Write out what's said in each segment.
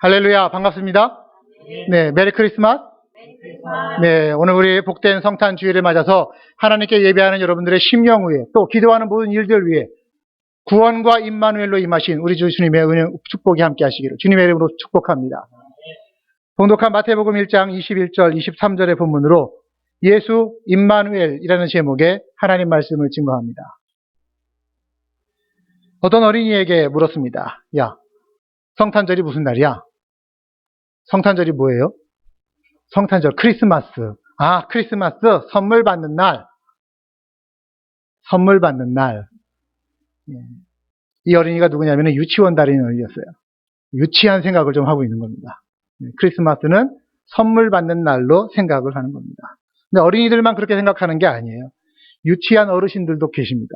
할렐루야, 반갑습니다. 네, 메리 크리스마스. 네, 오늘 우리 복된 성탄 주일을 맞아서 하나님께 예배하는 여러분들의 심령 위에 또 기도하는 모든 일들 위에 구원과 임마누엘로 임하신 우리 주 주님의 은혜 축복이 함께 하시기를 주님의 이름으로 축복합니다. 봉독한 마태복음 1장 21절 23절의 본문으로 예수 임마누엘이라는 제목의 하나님 말씀을 증거합니다. 어떤 어린이에게 물었습니다. 야, 성탄절이 무슨 날이야? 성탄절이 뭐예요? 성탄절, 크리스마스. 아, 크리스마스, 선물 받는 날. 선물 받는 날. 이 어린이가 누구냐면 유치원 다니는 어린이였어요. 유치한 생각을 좀 하고 있는 겁니다. 크리스마스는 선물 받는 날로 생각을 하는 겁니다. 근데 어린이들만 그렇게 생각하는 게 아니에요. 유치한 어르신들도 계십니다.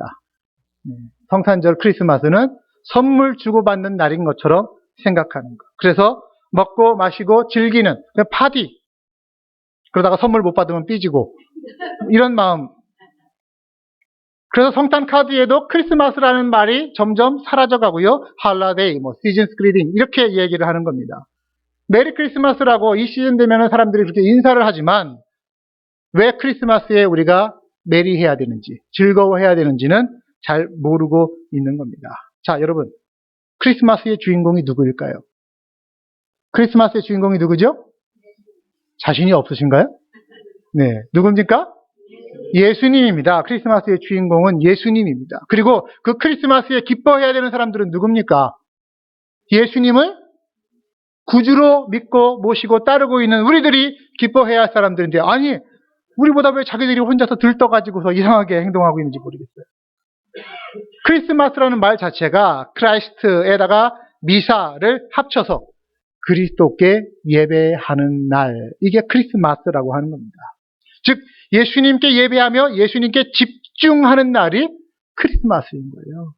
성탄절, 크리스마스는 선물 주고받는 날인 것처럼 생각하는 것. 그래서 먹고 마시고 즐기는 파티. 그러다가 선물 못 받으면 삐지고 이런 마음. 그래서 성탄 카드에도 크리스마스라는 말이 점점 사라져가고요. 할라데이, 시즌스 그리딩 이렇게 얘기를 하는 겁니다. 메리 크리스마스라고 이 시즌 되면 사람들이 그렇게 인사를 하지만 왜 크리스마스에 우리가 메리해야 되는지, 즐거워해야 되는지는 잘 모르고 있는 겁니다. 자, 여러분, 크리스마스의 주인공이 누구일까요? 크리스마스의 주인공이 누구죠? 자신이 없으신가요? 네, 누굽니까? 예수님입니다. 크리스마스의 주인공은 예수님입니다. 그리고 그 크리스마스에 기뻐해야 되는 사람들은 누굽니까? 예수님을 구주로 믿고 모시고 따르고 있는 우리들이 기뻐해야 할 사람들인데, 아니, 우리보다 왜 자기들이 혼자서 들떠가지고서 이상하게 행동하고 있는지 모르겠어요. 크리스마스라는 말 자체가 크라이스트에다가 미사를 합쳐서 그리스도께 예배하는 날, 이게 크리스마스라고 하는 겁니다. 즉 예수님께 예배하며 예수님께 집중하는 날이 크리스마스인 거예요.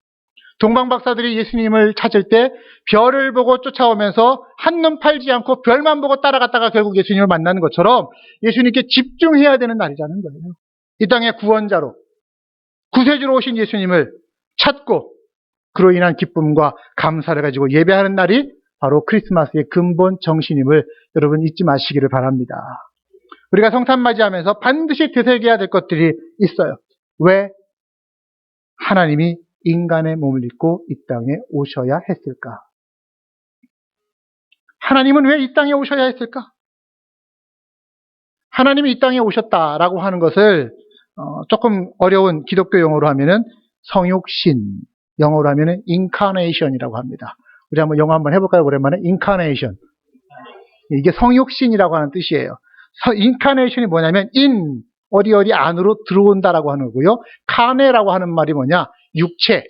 동방박사들이 예수님을 찾을 때 별을 보고 쫓아오면서 한눈 팔지 않고 별만 보고 따라갔다가 결국 예수님을 만나는 것처럼 예수님께 집중해야 되는 날이라는 거예요. 이 땅의 구원자로 구세주로 오신 예수님을 찾고 그로 인한 기쁨과 감사를 가지고 예배하는 날이 바로 크리스마스의 근본 정신임을 여러분 잊지 마시기를 바랍니다. 우리가 성탄 맞이하면서 반드시 되새겨야 될 것들이 있어요. 왜 하나님이 인간의 몸을 입고 이 땅에 오셔야 했을까? 하나님은 왜 이 땅에 오셔야 했을까? 하나님이 이 땅에 오셨다라고 하는 것을 조금 어려운 기독교 용어로 하면은 성육신, 영어로 하면은 incarnation이라고 합니다. 우리 한번 영어 한번 해볼까요? 오랜만에 incarnation. 이게 성육신이라고 하는 뜻이에요. 인카네이션이 뭐냐면 어디 안으로 들어온다라고 하는 거고요. 카네라고 하는 말이 뭐냐? 육체,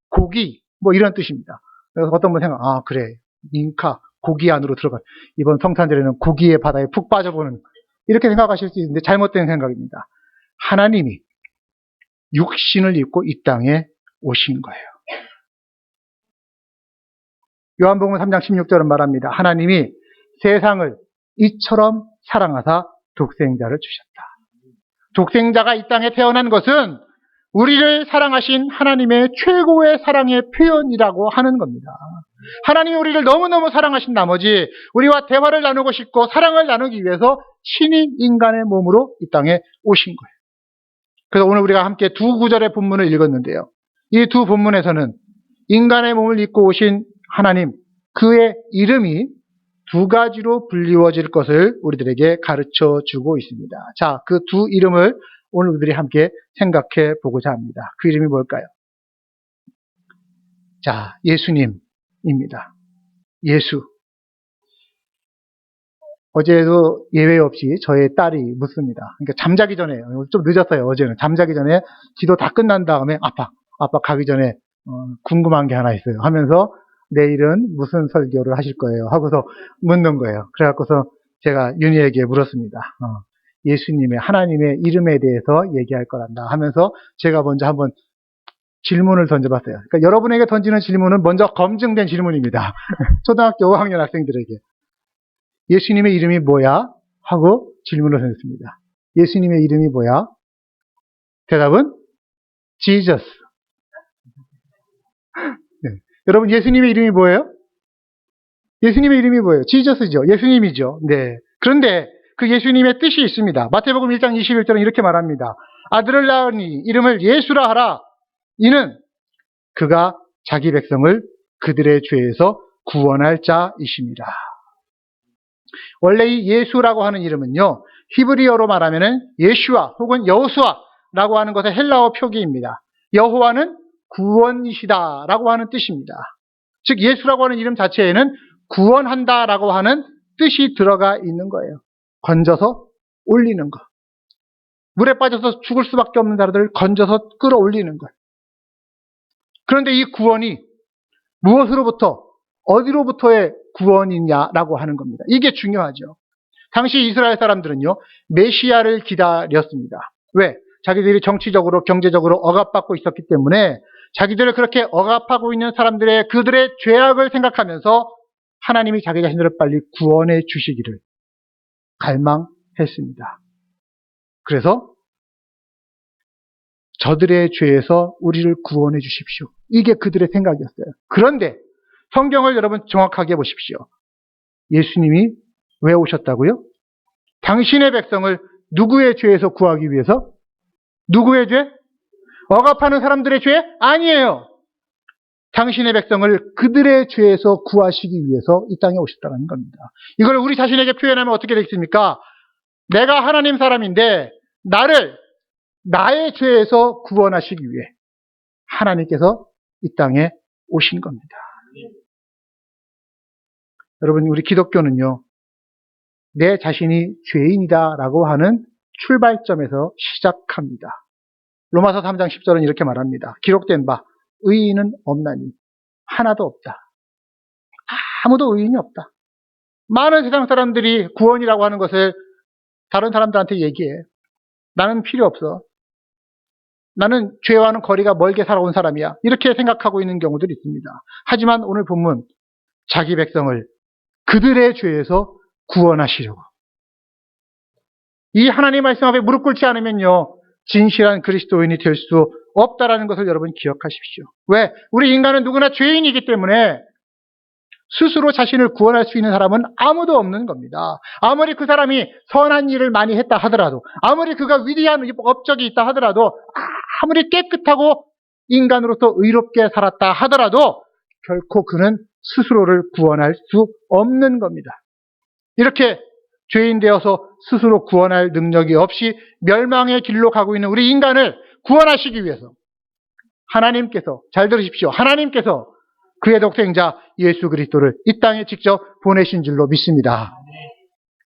고기 이런 뜻입니다. 그래서 어떤 분 생각, 아 그래, 고기 안으로 들어가. 이번 성탄절에는 고기의 바다에 푹 빠져보는, 이렇게 생각하실 수 있는데 잘못된 생각입니다. 하나님이 육신을 입고 이 땅에 오신 거예요. 요한복음 3장 16절은 말합니다. 하나님이 세상을 이처럼 사랑하사 독생자를 주셨다. 독생자가 이 땅에 태어난 것은 우리를 사랑하신 하나님의 최고의 사랑의 표현이라고 하는 겁니다. 하나님이 우리를 너무너무 사랑하신 나머지 우리와 대화를 나누고 싶고 사랑을 나누기 위해서 친히 인간의 몸으로 이 땅에 오신 거예요. 그래서 오늘 우리가 함께 두 구절의 본문을 읽었는데요. 이 두 본문에서는 인간의 몸을 입고 오신 하나님, 그의 이름이 두 가지로 불리워질 것을 우리들에게 가르쳐 주고 있습니다. 자, 그 두 이름을 오늘 우리들이 함께 생각해 보고자 합니다. 그 이름이 뭘까요? 자, 예수님입니다. 예수. 어제도 예외 없이 저의 딸이 묻습니다. 그러니까 잠자기 전에, 좀 늦었어요, 어제는. 잠자기 전에 기도 다 끝난 다음에 아빠 가기 전에 궁금한 게 하나 있어요 하면서 내일은 무슨 설교를 하실 거예요 하고서 묻는 거예요. 그래갖고서 제가 윤희에게 물었습니다. 예수님의, 하나님의 이름에 대해서 얘기할 거란다 하면서 제가 먼저 한번 질문을 던져봤어요. 그러니까 여러분에게 던지는 질문은 먼저 검증된 질문입니다. 초등학교 5학년 학생들에게. 예수님의 이름이 뭐야? 하고 질문을 던졌습니다. 예수님의 이름이 뭐야? 대답은 Jesus. 네. 여러분, 예수님의 이름이 뭐예요? 예수님의 이름이 뭐예요? 지저스죠. 예수님이죠. 네. 그런데 그 예수님의 뜻이 있습니다. 마태복음 1장 21절은 이렇게 말합니다. 아들을 낳으니 이름을 예수라 하라. 이는 그가 자기 백성을 그들의 죄에서 구원할 자이십니다. 원래 이 예수라고 하는 이름은요, 히브리어로 말하면은 예슈아 혹은 여호수아라고 하는 것의 헬라어 표기입니다. 여호와는 구원이시다라고 하는 뜻입니다. 즉 예수라고 하는 이름 자체에는 구원한다라고 하는 뜻이 들어가 있는 거예요. 건져서 올리는 것. 물에 빠져서 죽을 수밖에 없는 자들을 건져서 끌어올리는 것. 그런데 이 구원이 무엇으로부터, 어디로부터의 구원이냐라고 하는 겁니다. 이게 중요하죠. 당시 이스라엘 사람들은요, 메시아를 기다렸습니다. 왜? 자기들이 정치적으로, 경제적으로 억압받고 있었기 때문에 자기들을 그렇게 억압하고 있는 사람들의 그들의 죄악을 생각하면서 하나님이 자기 자신들을 빨리 구원해 주시기를 갈망했습니다. 그래서 저들의 죄에서 우리를 구원해 주십시오. 이게 그들의 생각이었어요. 그런데 성경을 여러분 정확하게 보십시오. 예수님이 왜 오셨다고요? 당신의 백성을 누구의 죄에서 구하기 위해서? 누구의 죄? 억압하는 사람들의 죄? 아니에요. 당신의 백성을 그들의 죄에서 구하시기 위해서 이 땅에 오셨다는 겁니다. 이걸 우리 자신에게 표현하면 어떻게 되겠습니까? 내가 하나님 사람인데 나를 나의 죄에서 구원하시기 위해 하나님께서 이 땅에 오신 겁니다. 여러분, 우리 기독교는요, 내 자신이 죄인이다라고 하는 출발점에서 시작합니다. 로마서 3장 10절은 이렇게 말합니다. 기록된 바 의인은 없나니 하나도 없다. 아무도 의인이 없다. 많은 세상 사람들이 구원이라고 하는 것을 다른 사람들한테 얘기해. 나는 필요 없어. 나는 죄와는 거리가 멀게 살아온 사람이야. 이렇게 생각하고 있는 경우들이 있습니다. 하지만 오늘 본문 자기 백성을 그들의 죄에서 구원하시려고. 이 하나님 말씀 앞에 무릎 꿇지 않으면요, 진실한 그리스도인이 될 수 없다라는 것을 여러분 기억하십시오. 왜? 우리 인간은 누구나 죄인이기 때문에 스스로 자신을 구원할 수 있는 사람은 아무도 없는 겁니다. 아무리 그 사람이 선한 일을 많이 했다 하더라도, 아무리 그가 위대한 업적이 있다 하더라도, 아무리 깨끗하고 인간으로서 의롭게 살았다 하더라도 결코 그는 스스로를 구원할 수 없는 겁니다. 이렇게 죄인 되어서 스스로 구원할 능력이 없이 멸망의 길로 가고 있는 우리 인간을 구원하시기 위해서 하나님께서, 잘 들으십시오, 하나님께서 그의 독생자 예수 그리스도를 이 땅에 직접 보내신 줄로 믿습니다.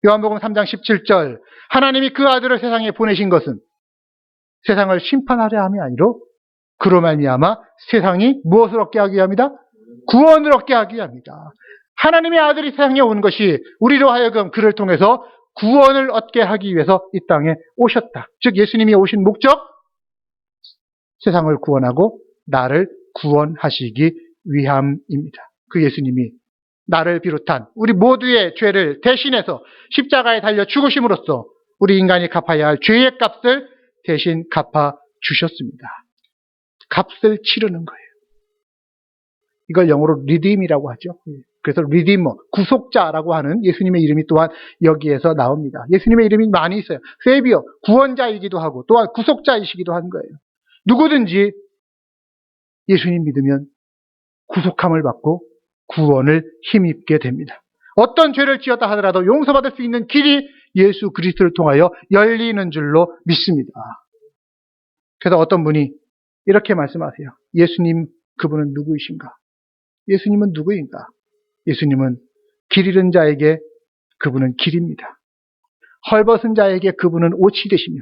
요한복음 3장 17절, 하나님이 그 아들을 세상에 보내신 것은 세상을 심판하려 함이 아니로 그로 말미암아 세상이 무엇을 얻게 하기 위함이다? 구원을 얻게 하기 위함이다. 하나님의 아들이 세상에 온 것이 우리로 하여금 그를 통해서 구원을 얻게 하기 위해서 이 땅에 오셨다. 즉 예수님이 오신 목적, 세상을 구원하고 나를 구원하시기 위함입니다. 그 예수님이 나를 비롯한 우리 모두의 죄를 대신해서 십자가에 달려 죽으심으로써 우리 인간이 갚아야 할 죄의 값을 대신 갚아 주셨습니다. 값을 치르는 거예요. 이걸 영어로 리딤이라고 하죠. 그래서 리디머, 구속자라고 하는 예수님의 이름이 또한 여기에서 나옵니다. 예수님의 이름이 많이 있어요. 세비어, 구원자이기도 하고 또한 구속자이시기도 한 거예요. 누구든지 예수님 믿으면 구속함을 받고 구원을 힘입게 됩니다. 어떤 죄를 지었다 하더라도 용서받을 수 있는 길이 예수 그리스도를 통하여 열리는 줄로 믿습니다. 그래서 어떤 분이 이렇게 말씀하세요. 예수님, 그분은 누구이신가? 예수님은 누구인가? 예수님은 길 잃은 자에게 그분은 길입니다. 헐벗은 자에게 그분은 옷이 되시며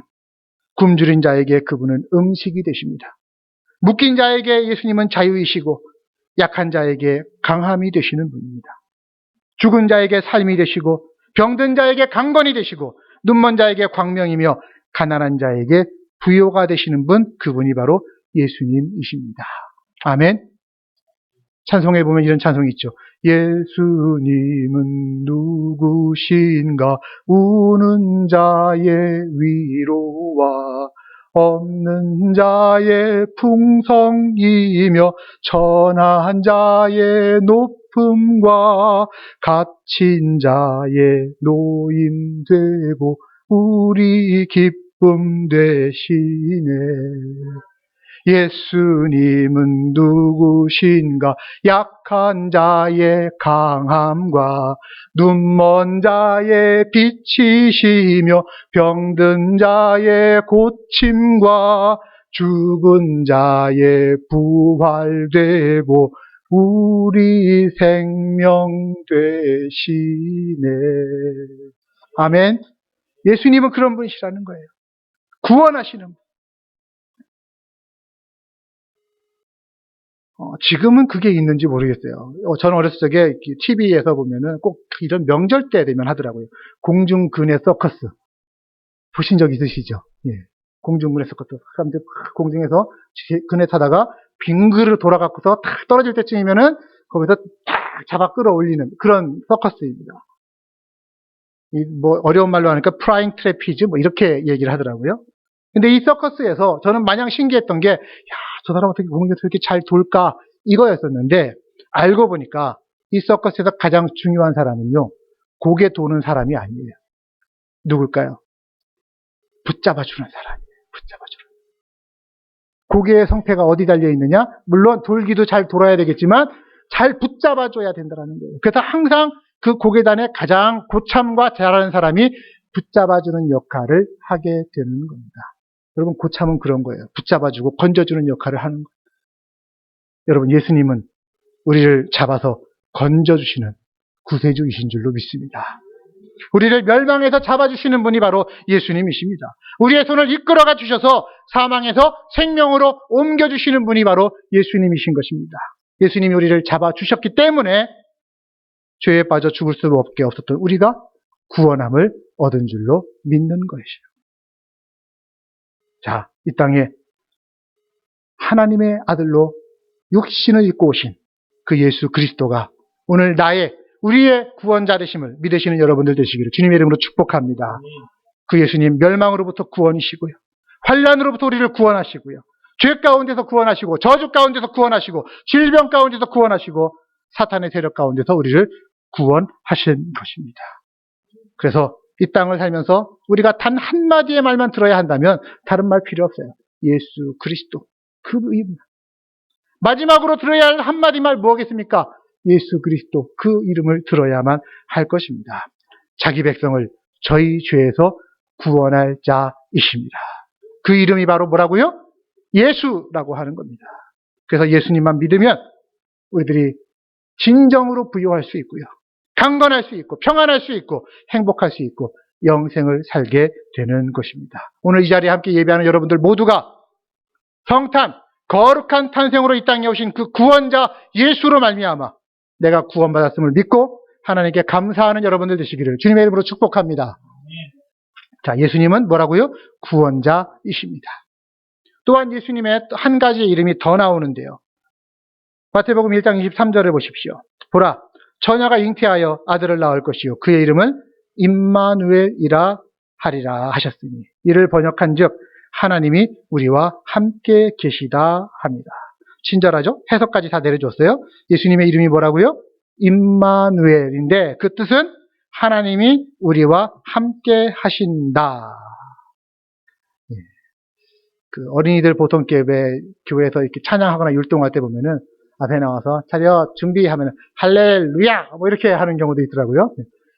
굶주린 자에게 그분은 음식이 되십니다. 묶인 자에게 예수님은 자유이시고 약한 자에게 강함이 되시는 분입니다. 죽은 자에게 삶이 되시고 병든 자에게 강건이 되시고 눈먼 자에게 광명이며 가난한 자에게 부요가 되시는 분, 그분이 바로 예수님이십니다. 아멘. 찬송에 보면 이런 찬송이 있죠. 예수님은 누구신가? 우는 자의 위로와 없는 자의 풍성이며 천한 자의 기쁨과 갇힌 자의 노임 되고 우리 기쁨 되시네. 예수님은 누구신가? 약한 자의 강함과 눈먼 자의 빛이시며 병든 자의 고침과 죽은 자의 부활되고 우리 생명 되시네. 아멘. 예수님은 그런 분이시라는 거예요. 구원하시는 분. 지금은 그게 있는지 모르겠어요. 저는 어렸을 적에 TV에서 보면은 꼭 이런 명절 때 되면 하더라고요. 공중근해 서커스. 보신 적 있으시죠? 예. 공중근해 서커스. 사람들 공중에서 근해 타다가 빙그르 돌아가고서 탁 떨어질 때쯤이면은 거기서 탁 잡아 끌어올리는 그런 서커스입니다. 뭐 어려운 말로 하니까 프라잉 트래피즈 뭐 이렇게 얘기를 하더라고요. 근데 이 서커스에서 저는 마냥 신기했던 게, 야, 저 사람 어떻게 공중에서 이렇게 잘 돌까? 이거였었는데, 알고 보니까 이 서커스에서 가장 중요한 사람은요, 고개 도는 사람이 아니에요. 누굴까요? 붙잡아주는 사람이에요. 붙잡아주는. 고개의 성패가 어디 달려있느냐? 물론 돌기도 잘 돌아야 되겠지만, 잘 붙잡아줘야 된다는 거예요. 그래서 항상 그 고계단에 가장 고참과 잘하는 사람이 붙잡아주는 역할을 하게 되는 겁니다. 여러분, 고참은 그런 거예요. 붙잡아주고 건져주는 역할을 하는 거예요. 여러분, 예수님은 우리를 잡아서 건져주시는 구세주이신 줄로 믿습니다. 우리를 멸망에서 잡아주시는 분이 바로 예수님이십니다. 우리의 손을 이끌어가 주셔서 사망에서 생명으로 옮겨주시는 분이 바로 예수님이신 것입니다. 예수님이 우리를 잡아주셨기 때문에 죄에 빠져 죽을 수밖에 없었던 우리가 구원함을 얻은 줄로 믿는 것이죠. 자, 이 땅에 하나님의 아들로 육신을 입고 오신 그 예수 그리스도가 오늘 우리의 구원자 되심을 믿으시는 여러분들 되시기를 주님의 이름으로 축복합니다. 그 예수님 멸망으로부터 구원이시고요. 환난으로부터 우리를 구원하시고요. 죄 가운데서 구원하시고 저주 가운데서 구원하시고 질병 가운데서 구원하시고 사탄의 세력 가운데서 우리를 구원하신 것입니다. 그래서 이 땅을 살면서 우리가 단 한마디의 말만 들어야 한다면 다른 말 필요 없어요. 예수 그리스도. 그 이름. 마지막으로 들어야 할 한마디 말 뭐겠습니까? 예수 그리스도. 그 이름을 들어야만 할 것입니다. 자기 백성을 저희 죄에서 구원할 자이십니다. 그 이름이 바로 뭐라고요? 예수라고 하는 겁니다. 그래서 예수님만 믿으면 우리들이 진정으로 부유할 수 있고요. 강건할 수 있고 평안할 수 있고 행복할 수 있고 영생을 살게 되는 것입니다. 오늘 이 자리에 함께 예배하는 여러분들 모두가 성탄, 거룩한 탄생으로 이 땅에 오신 그 구원자 예수로 말미암아 내가 구원받았음을 믿고 하나님께 감사하는 여러분들 되시기를 주님의 이름으로 축복합니다. 자, 예수님은 뭐라고요? 구원자이십니다. 또한 예수님의 한 가지 이름이 더 나오는데요. 마태복음 1장 23절을 보십시오. 보라, 처녀가 잉태하여 아들을 낳을 것이요 그의 이름은 임마누엘이라 하리라 하셨으니 이를 번역한즉 하나님이 우리와 함께 계시다 합니다. 친절하죠? 해석까지 다 내려줬어요. 예수님의 이름이 뭐라고요? 임마누엘인데 그 뜻은 하나님이 우리와 함께 하신다. 그 어린이들 보통 교회에서 이렇게 찬양하거나 율동할 때 보면은 앞에 나와서 차렷 준비하면 할렐루야 뭐 이렇게 하는 경우도 있더라고요.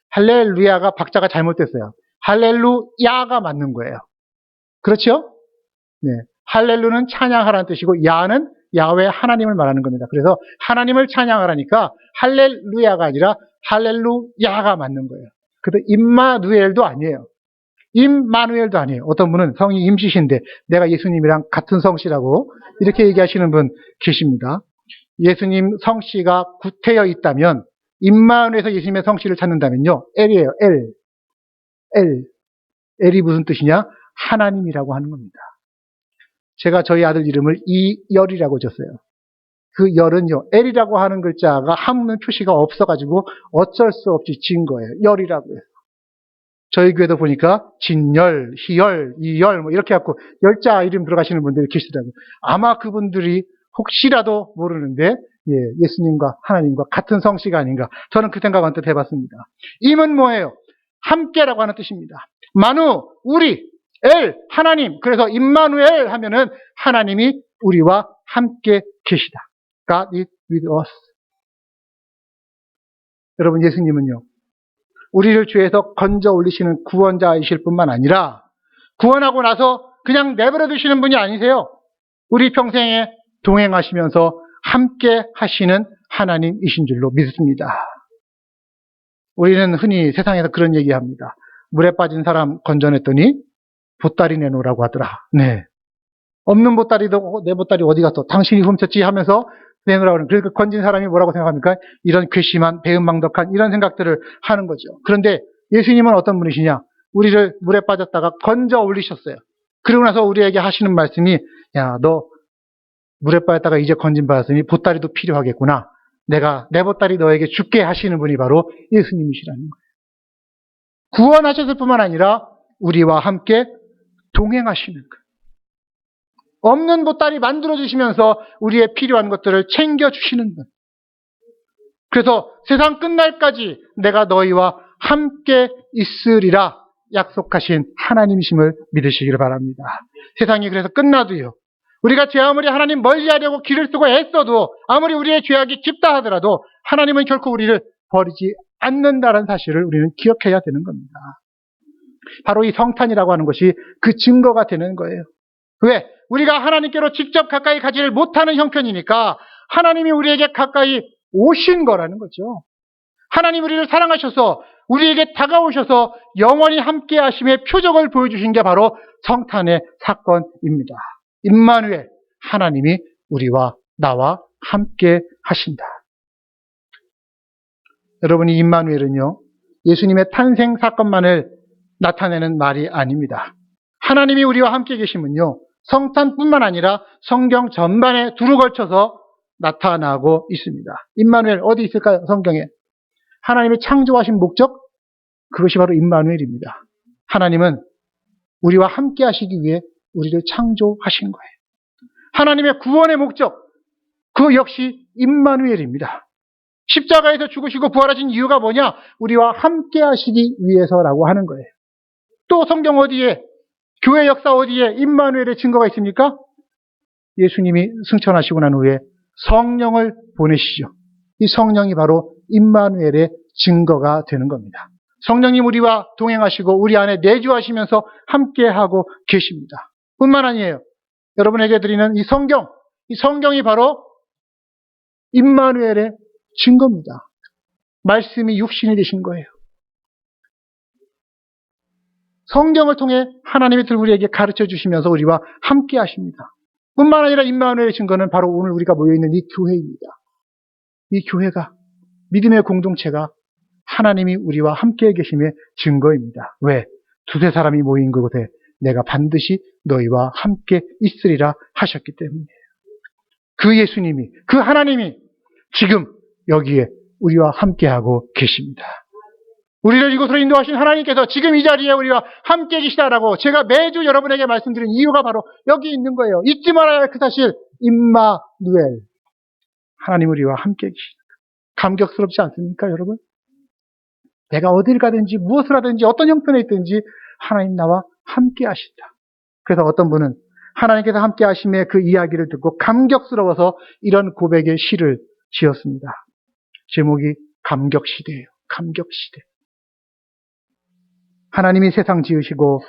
할렐루야가 박자가 잘못됐어요. 할렐루야가 맞는 거예요. 그렇죠? 네. 할렐루는 찬양하라는 뜻이고 야는 야훼 하나님을 말하는 겁니다. 그래서 하나님을 찬양하라니까 할렐루야가 아니라 할렐루야가 맞는 거예요. 그래서 임마누엘도 아니에요. 임마누엘도 아니에요. 어떤 분은 성이 임씨신데 내가 예수님이랑 같은 성씨라고 이렇게 얘기하시는 분 계십니다. 예수님 성씨가 구태여 있다면 임마누엘에서 예수님의 성씨를 찾는다면요. 엘이에요. 엘. 엘이 무슨 뜻이냐? 하나님이라고 하는 겁니다. 제가 저희 아들 이름을 이열이라고 줬어요. 그 열은요. 엘이라고 하는 글자가 한문 표시가 없어가지고 어쩔 수 없이 지은 거예요. 열이라고 해서. 저희 교회도 보니까 진열, 희열, 이열 뭐 이렇게 해갖고 열자 이름 들어가시는 분들이 계시더라고요. 아마 그분들이 혹시라도 모르는데 예수님과 하나님과 같은 성씨가 아닌가. 저는 그 생각 언뜻 해봤습니다. 임은 뭐예요? 함께라고 하는 뜻입니다. 마누, 우리, 엘, 하나님. 그래서 임마누엘 하면은 하나님이 우리와 함께 계시다. God is with us. 여러분, 예수님은요, 우리를 죄에서 건져 올리시는 구원자이실 뿐만 아니라 구원하고 나서 그냥 내버려 두시는 분이 아니세요. 우리 평생에 동행하시면서 함께 하시는 하나님이신 줄로 믿습니다. 우리는 흔히 세상에서 그런 얘기합니다. 물에 빠진 사람 건져냈더니 보따리 내놓으라고 하더라. 네. 없는 보따리도 내 보따리 어디 갔어? 당신이 훔쳤지 하면서 내놓으라고 하는. 그러니까 건진 사람이 뭐라고 생각합니까? 이런 괘씸한 배은망덕한 이런 생각들을 하는 거죠. 그런데 예수님은 어떤 분이시냐? 우리를 물에 빠졌다가 건져 올리셨어요. 그러고 나서 우리에게 하시는 말씀이, 야, 너 물에 빠졌다가 이제 건진 받았으니 보따리도 필요하겠구나. 내가 내 보따리 너에게 줄게 하시는 분이 바로 예수님이시라는 거예요. 구원하셨을 뿐만 아니라 우리와 함께 동행하시는 거예요. 없는 보따리 만들어주시면서 우리의 필요한 것들을 챙겨주시는 분. 그래서 세상 끝날까지 내가 너희와 함께 있으리라 약속하신 하나님이심을 믿으시기를 바랍니다. 세상이 그래서 끝나도요. 우리가 죄 아무리 하나님 멀리하려고 길을 쓰고 애써도 아무리 우리의 죄악이 깊다 하더라도 하나님은 결코 우리를 버리지 않는다는 사실을 우리는 기억해야 되는 겁니다. 바로 이 성탄이라고 하는 것이 그 증거가 되는 거예요. 왜? 우리가 하나님께로 직접 가까이 가지를 못하는 형편이니까 하나님이 우리에게 가까이 오신 거라는 거죠. 하나님 우리를 사랑하셔서 우리에게 다가오셔서 영원히 함께 하심의 표적을 보여주신 게 바로 성탄의 사건입니다. 임마누엘, 하나님이 우리와 나와 함께 하신다. 여러분, 이 임마누엘은요, 예수님의 탄생 사건만을 나타내는 말이 아닙니다. 하나님이 우리와 함께 계심은요, 성탄뿐만 아니라 성경 전반에 두루 걸쳐서 나타나고 있습니다. 임마누엘 어디 있을까요? 성경에. 하나님의 창조하신 목적? 그것이 바로 임마누엘입니다. 하나님은 우리와 함께 하시기 위해 우리를 창조하신 거예요. 하나님의 구원의 목적, 그 역시 임마누엘입니다. 십자가에서 죽으시고 부활하신 이유가 뭐냐? 우리와 함께 하시기 위해서라고 하는 거예요. 또 성경 어디에, 교회 역사 어디에 임마누엘의 증거가 있습니까? 예수님이 승천하시고 난 후에 성령을 보내시죠. 이 성령이 바로 임마누엘의 증거가 되는 겁니다. 성령님 우리와 동행하시고 우리 안에 내주하시면서 함께하고 계십니다. 뿐만 아니에요. 여러분에게 드리는 이 성경이 바로 임마누엘의 증거입니다. 말씀이 육신이 되신 거예요. 성경을 통해 하나님의 뜻을 우리에게 가르쳐 주시면서 우리와 함께 하십니다. 뿐만 아니라 임마누엘의 증거는 바로 오늘 우리가 모여있는 이 교회입니다. 이 교회가, 믿음의 공동체가 하나님이 우리와 함께 계심의 증거입니다. 왜? 두세 사람이 모인 그곳에 내가 반드시 너희와 함께 있으리라 하셨기 때문이에요. 그 예수님이, 그 하나님이 지금 여기에 우리와 함께하고 계십니다. 우리를 이곳으로 인도하신 하나님께서 지금 이 자리에 우리와 함께 계시다라고 제가 매주 여러분에게 말씀드린 이유가 바로 여기 있는 거예요. 잊지 말아야 할 그 사실, 임마누엘. 하나님 우리와 함께 계십니다. 감격스럽지 않습니까, 여러분? 내가 어딜 가든지 무엇을 하든지 어떤 형편에 있든지 하나님 나와 함께 하신다. 그래서 어떤 분은 하나님께서 함께 하심의 그 이야기를 듣고 감격스러워서 이런 고백의 시를 지었습니다. 제목이 감격시대예요. 감격시대. 하나님이 세상 지으시고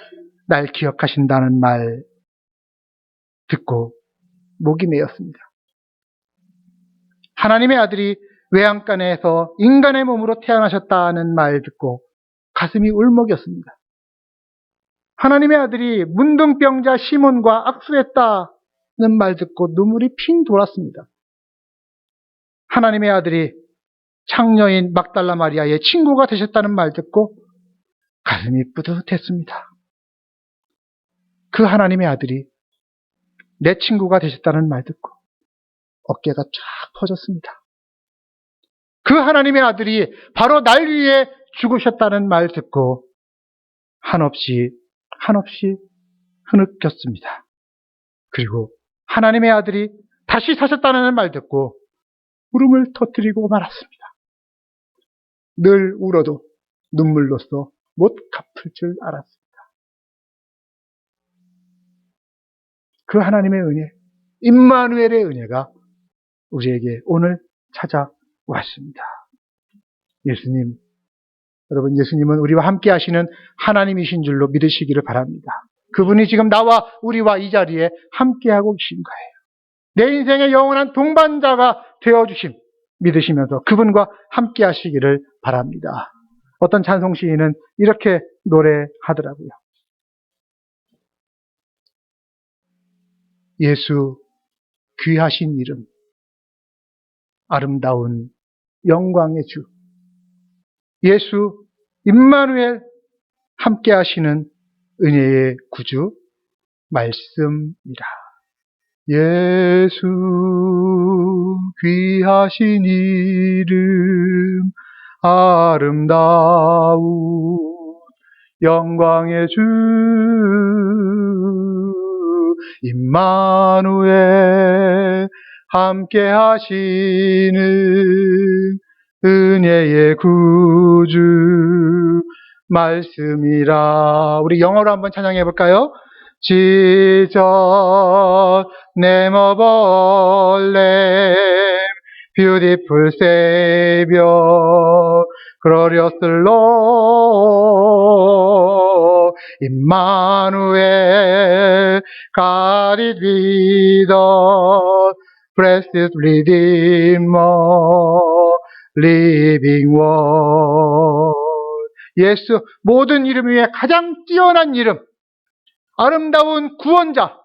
날 기억하신다는 말 듣고 목이 메었습니다. 하나님의 아들이 외양간에서 인간의 몸으로 태어나셨다는 말 듣고 가슴이 울먹였습니다. 하나님의 아들이 문둥병자 시몬과 악수했다는 말 듣고 눈물이 핑 돌았습니다. 하나님의 아들이 창녀인 막달라 마리아의 친구가 되셨다는 말 듣고 가슴이 뿌듯했습니다. 그 하나님의 아들이 내 친구가 되셨다는 말 듣고 어깨가 쫙 퍼졌습니다. 그 하나님의 아들이 바로 날 위해 죽으셨다는 말 듣고 한없이 흐느꼈습니다. 그리고 하나님의 아들이 다시 사셨다는 말 듣고 울음을 터뜨리고 말았습니다. 늘 울어도 눈물로써 못 갚을 줄 알았습니다. 그 하나님의 은혜, 임마누엘의 은혜가 우리에게 오늘 찾아왔습니다. 예수님, 여러분, 예수님은 우리와 함께 하시는 하나님이신 줄로 믿으시기를 바랍니다. 그분이 지금 나와 우리와 이 자리에 함께하고 계신 거예요. 내 인생의 영원한 동반자가 되어주심 믿으시면서 그분과 함께 하시기를 바랍니다. 어떤 찬송 시인은 이렇게 노래하더라고요. 예수 귀하신 이름, 아름다운 영광의 주, 예수 임마누엘 함께 하시는 은혜의 구주 말씀이라. 예수 귀하신 이름, 아름다운 영광의 주 임마누엘 함께 하시는 은혜의 구주 말씀이라. 우리 영어로 한번 찬양해 볼까요? Jesus, name of all name, beautiful Savior, glorious Lord, Emmanuel, God is with us, precious Redeemer, living word. 예수, 모든 이름 위에 가장 뛰어난 이름, 아름다운 구원자,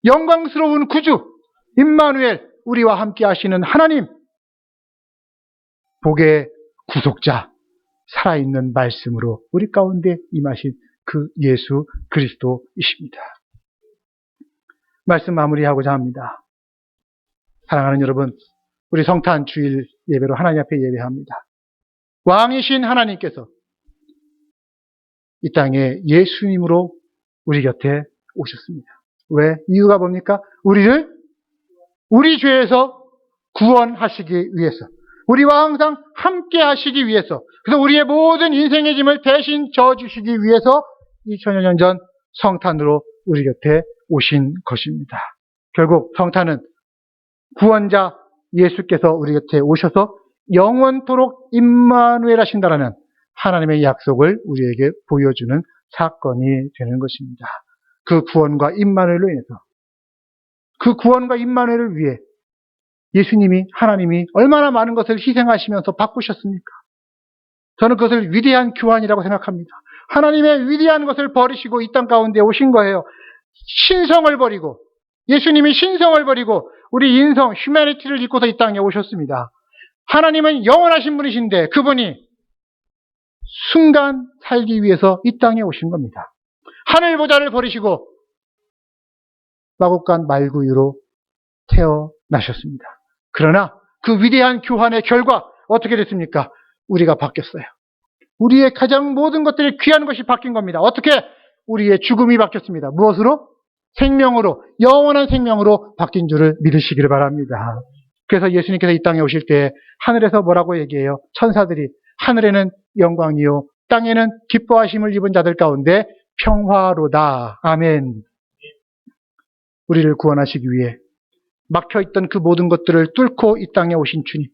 영광스러운 구주, 임마누엘, 우리와 함께 하시는 하나님, 복의 구속자, 살아있는 말씀으로 우리 가운데 임하신 그 예수 그리스도이십니다. 말씀 마무리하고자 합니다. 사랑하는 여러분, 우리 성탄 주일 예배로 하나님 앞에 예배합니다. 왕이신 하나님께서 이 땅에 예수님으로 우리 곁에 오셨습니다. 왜? 이유가 뭡니까? 우리를 우리 죄에서 구원하시기 위해서, 우리와 항상 함께 하시기 위해서, 그래서 우리의 모든 인생의 짐을 대신 져주시기 위해서 2000여 년 전 성탄으로 우리 곁에 오신 것입니다. 결국 성탄은 구원자 예수께서 우리 곁에 오셔서 영원토록 임마누엘 하신다라는 하나님의 약속을 우리에게 보여주는 사건이 되는 것입니다. 그 구원과 임마누엘로 인해서, 그 구원과 임마누엘을 위해 예수님이, 하나님이 얼마나 많은 것을 희생하시면서 바꾸셨습니까? 저는 그것을 위대한 교환이라고 생각합니다. 하나님의 위대한 것을 버리시고 이 땅 가운데 오신 거예요. 신성을 버리고, 예수님이 신성을 버리고 우리 인성, 휴머니티를 입고서 이 땅에 오셨습니다. 하나님은 영원하신 분이신데 그분이 순간 살기 위해서 이 땅에 오신 겁니다. 하늘 보좌를 버리시고 마국간 말구유로 태어나셨습니다. 그러나 그 위대한 교환의 결과 어떻게 됐습니까? 우리가 바뀌었어요. 우리의 가장 모든 것들이 귀한 것이 바뀐 겁니다. 어떻게? 우리의 죽음이 바뀌었습니다. 무엇으로? 생명으로, 영원한 생명으로 바뀐 줄을 믿으시기를 바랍니다. 그래서 예수님께서 이 땅에 오실 때 하늘에서 뭐라고 얘기해요? 천사들이 하늘에는 영광이요 땅에는 기뻐하심을 입은 자들 가운데 평화로다. 아멘. 우리를 구원하시기 위해 막혀있던 그 모든 것들을 뚫고 이 땅에 오신 주님,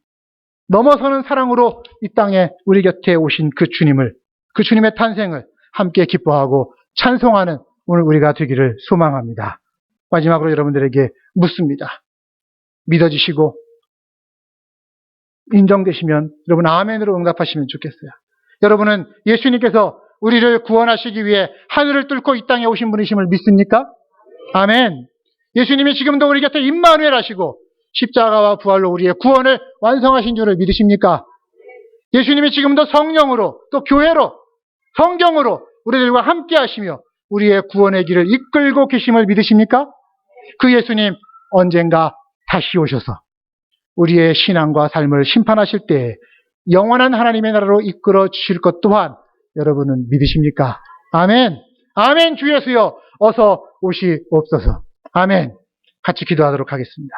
넘어서는 사랑으로 이 땅에 우리 곁에 오신 그 주님을, 그 주님의 탄생을 함께 기뻐하고 찬송하는 오늘 우리가 되기를 소망합니다. 마지막으로 여러분들에게 묻습니다. 믿어지시고 인정되시면 여러분 아멘으로 응답하시면 좋겠어요. 여러분은 예수님께서 우리를 구원하시기 위해 하늘을 뚫고 이 땅에 오신 분이심을 믿습니까? 아멘. 예수님이 지금도 우리 곁에 임마누엘 하시고 십자가와 부활로 우리의 구원을 완성하신 줄을 믿으십니까? 예수님이 지금도 성령으로 또 교회로 성경으로 우리들과 함께 하시며 우리의 구원의 길을 이끌고 계심을 믿으십니까? 그 예수님 언젠가 다시 오셔서 우리의 신앙과 삶을 심판하실 때 영원한 하나님의 나라로 이끌어 주실 것 또한 여러분은 믿으십니까? 아멘. 아멘. 주 예수여 어서 오시옵소서. 아멘. 같이 기도하도록 하겠습니다.